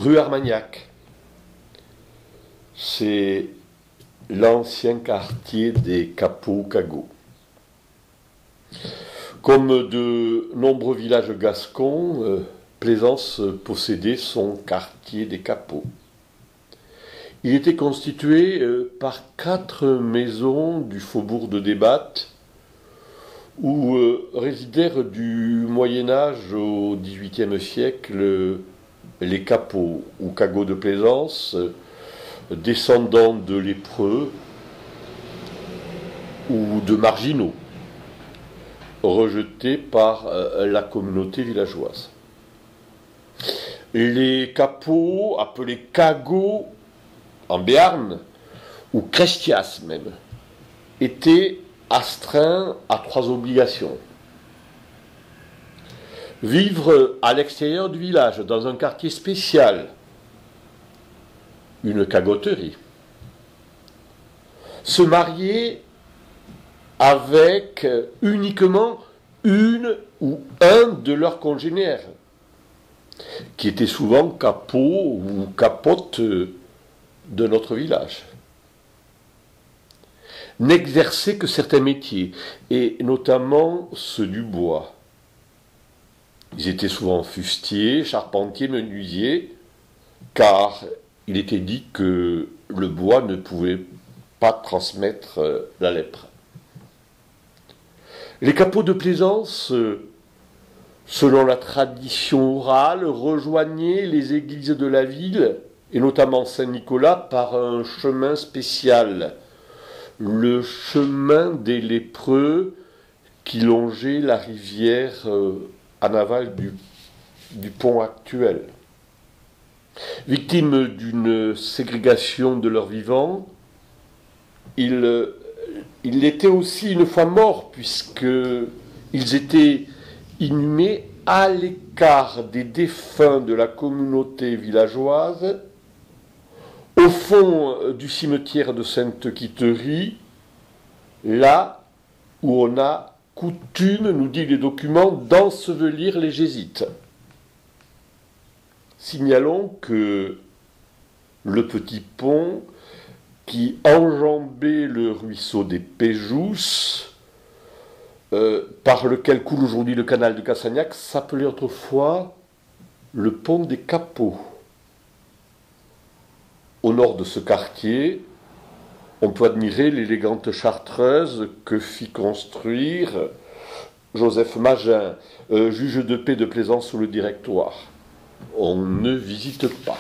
rue Armagnac. C'est l'ancien quartier des Capots-Cagots. Comme de nombreux villages gascons, Plaisance possédait son quartier des Capots. Il était constitué par 4 maisons du faubourg de Débatte où résidèrent du Moyen-Âge au XVIIIe siècle les capots ou cagots de Plaisance, descendants de lépreux ou de marginaux, rejetés par la communauté villageoise. Les capots, appelés cagots en Béarn, ou crestias même, étaient astreints à 3 obligations. Vivre à l'extérieur du village, dans un quartier spécial, une cagoterie. Se marier avec uniquement une ou un de leurs congénères, qui étaient souvent capots ou capotes de notre village. N'exercer que certains métiers, et notamment ceux du bois. Ils étaient souvent fustiers, charpentiers, menuisiers, car il était dit que le bois ne pouvait pas transmettre la lèpre. Les capots de Plaisance, selon la tradition orale, rejoignaient les églises de la ville, et notamment Saint-Nicolas, par un chemin spécial, le chemin des lépreux qui longeait la rivière en aval du pont actuel. Victimes d'une ségrégation de leur vivant, ils l'étaient aussi une fois morts, puisqu'ils étaient inhumés à l'écart des défunts de la communauté villageoise, au fond du cimetière de Sainte-Quitterie, là où on a coutume, nous dit les documents, d'ensevelir les jésuites. Signalons que le petit pont qui enjambait le ruisseau des Péjous, par lequel coule aujourd'hui le canal de Cassagnac, s'appelait autrefois le pont des Capots. Au nord de ce quartier, on peut admirer l'élégante chartreuse que fit construire Joseph Magin, juge de paix de Plaisance sous le Directoire. On ne visite pas.